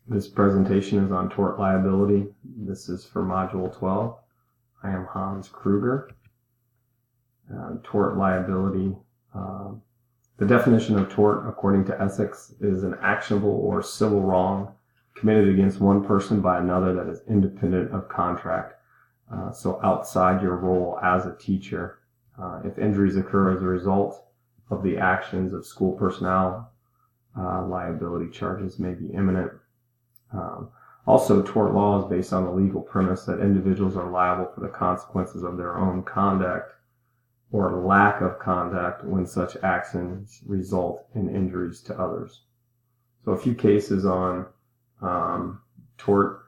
This presentation is on tort liability. This is for Module 12. I am Hans Kruger. Tort liability. The definition of tort, according to Essex, is an actionable or civil wrong committed against one person by another that is independent of contract. So outside your role as a teacher. If injuries occur as a result of the actions of school personnel, liability charges may be imminent. Also, tort law is based on the legal premise that individuals are liable for the consequences of their own conduct or lack of conduct when such actions result in injuries to others. So a few cases on tort.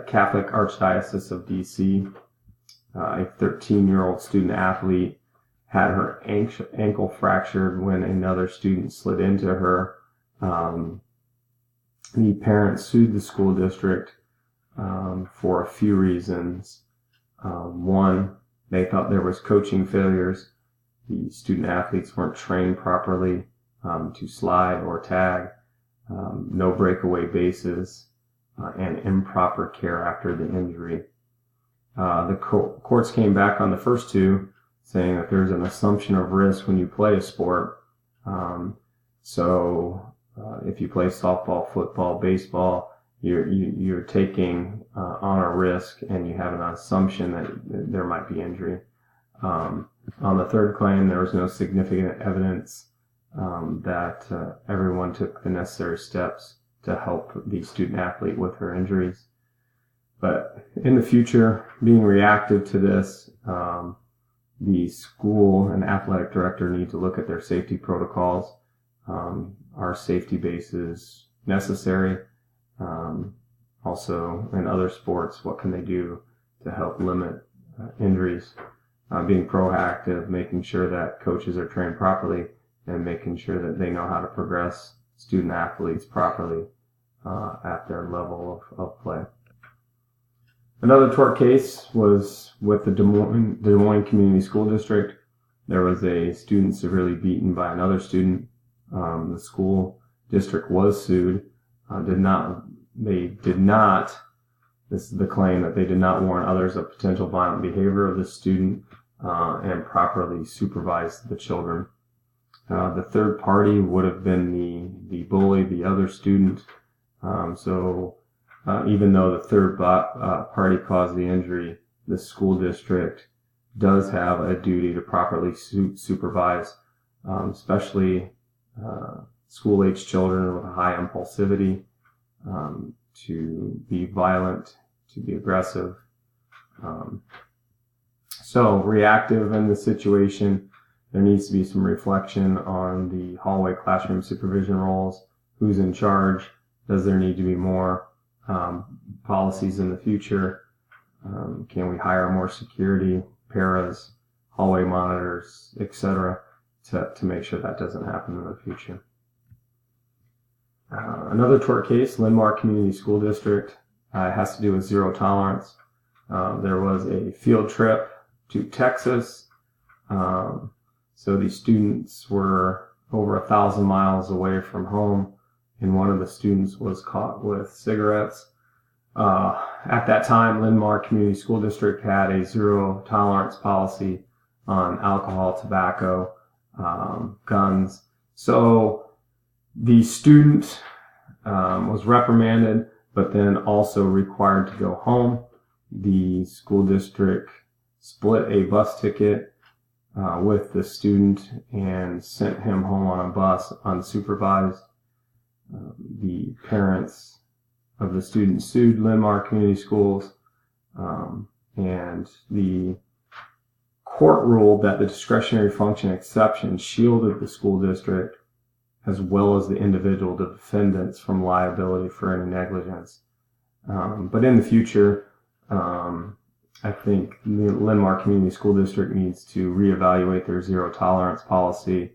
Catholic Archdiocese of D.C., a 13-year-old student athlete had her ankle fractured when another student slid into her. The parents sued the school district for a few reasons. One, they thought there was coaching failures. The student athletes weren't trained properly to slide or tag, no breakaway bases, and improper care after the injury. The courts came back on the first two, saying that there's an assumption of risk when you play a sport. If you play softball, football, baseball, you're taking on a risk, and you have an assumption that there might be injury. On the third claim, there was no significant evidence that everyone took the necessary steps to help the student athlete with her injuries. But in the future, being reactive to this, the school and athletic director need to look at their safety protocols. Are safety bases necessary? Also, in other sports, what can they do to help limit injuries? Being proactive, making sure that coaches are trained properly, and making sure that they know how to progress student athletes properly at their level of play. Another tort case was with the Des Moines Community School District. There was a student severely beaten by another student. The school district was sued. This is the claim, that they did not warn others of potential violent behavior of the student and properly supervise the children. The third party would have been the bully, the other student. Even though the third party caused the injury, the school district does have a duty to properly supervise, especially school-age children with a high impulsivity, to be violent, to be aggressive. So reactive in the situation, there needs to be some reflection on the hallway classroom supervision roles. Who's in charge? Does there need to be more policies in the future? Can we hire more security, paras, hallway monitors, etc., to make sure that doesn't happen in the future? Another tort case, Linn-Mar Community School District, has to do with zero tolerance. There was a field trip to Texas. So the students were over 1,000 miles away from home, and one of the students was caught with cigarettes. At that time, Linn-Mar Community School District had a zero tolerance policy on alcohol, tobacco, guns. So the student was reprimanded, but then also required to go home. The school district split a bus ticket with the student and sent him home on a bus unsupervised. The parents of the student sued Linn-Mar Community Schools, and the court ruled that the discretionary function exception shielded the school district as well as the individual defendants from liability for any negligence. But in the future, I think the Linn-Mar Community School District needs to reevaluate their zero tolerance policy,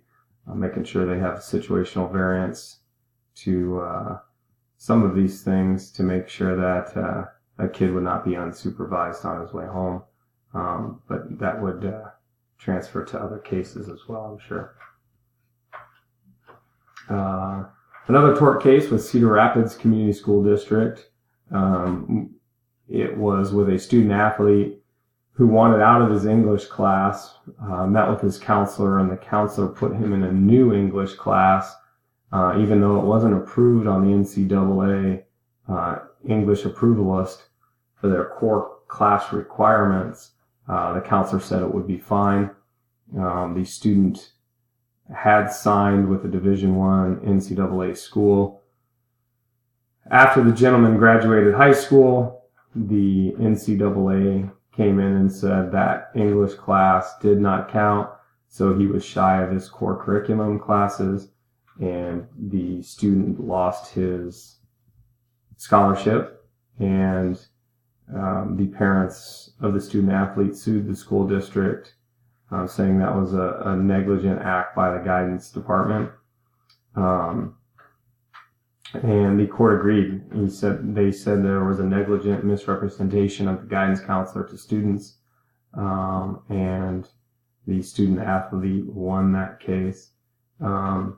making sure they have situational variance to some of these things to make sure that a kid would not be unsupervised on his way home. But that would transfer to other cases as well, I'm sure. Another tort case was Cedar Rapids Community School District. It was with a student athlete who wanted out of his English class, met with his counselor, and the counselor put him in a new English class, even though it wasn't approved on the NCAA English approval list for their core class requirements. The counselor said it would be fine. The student had signed with a Division I NCAA school. After the gentleman graduated high school, the NCAA came in and said that English class did not count, so he was shy of his core curriculum classes, and the student lost his scholarship, and the parents of the student athlete sued the school district, saying that was a negligent act by the guidance department. And the court agreed. They said there was a negligent misrepresentation of the guidance counselor to students, and the student athlete won that case. A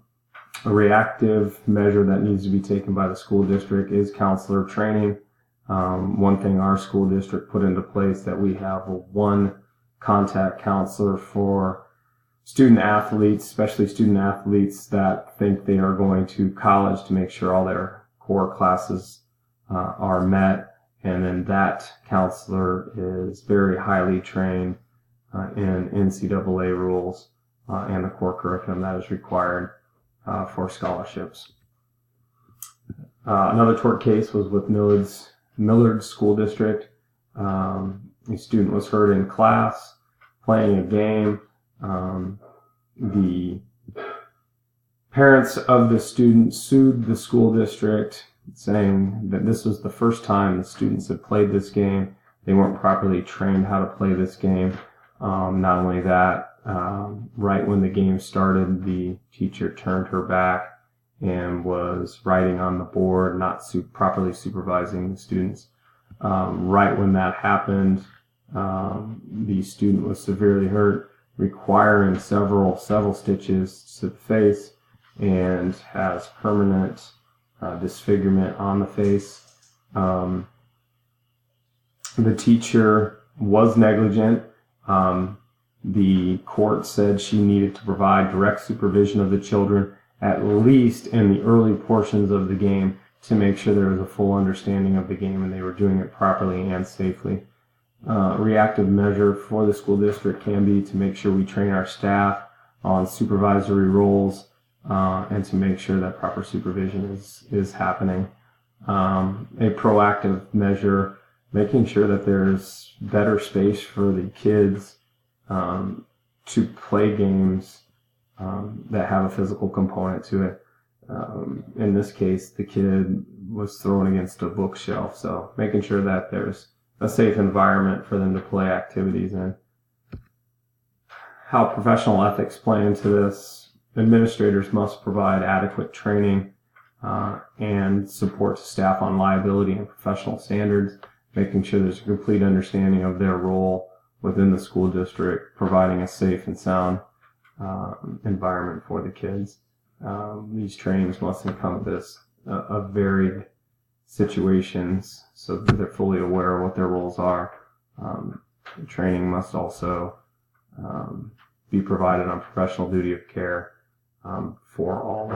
reactive measure that needs to be taken by the school district is counselor training. One thing our school district put into place that we have one contact counselor for student athletes, especially student athletes that think they are going to college, to make sure all their core classes are met. And then that counselor is very highly trained in NCAA rules and the core curriculum that is required for scholarships. Another tort case was with Millard School District. The student was hurt in class playing a game. The parents of the student sued the school district, saying that this was the first time the students had played this game. They weren't properly trained how to play this game. Not only that, right when the game started, the teacher turned her back and was writing on the board, not properly supervising the students. Right when that happened, the student was severely hurt, requiring several stitches to the face, and has permanent disfigurement on the face. The teacher was negligent. The court said she needed to provide direct supervision of the children, at least in the early portions of the game, to make sure there was a full understanding of the game and they were doing it properly and safely. Reactive measure for the school district can be to make sure we train our staff on supervisory roles and to make sure that proper supervision is happening. A proactive measure, making sure that there's better space for the kids to play games that have a physical component to it. In this case, the kid was thrown against a bookshelf, so making sure that there's a safe environment for them to play activities in. How professional ethics play into this: administrators must provide adequate training and support to staff on liability and professional standards, making sure there's a complete understanding of their role within the school district, providing a safe and sound environment for the kids. These trainings must encompass a varied situations so that they're fully aware of what their roles are. Training must also be provided on professional duty of care for all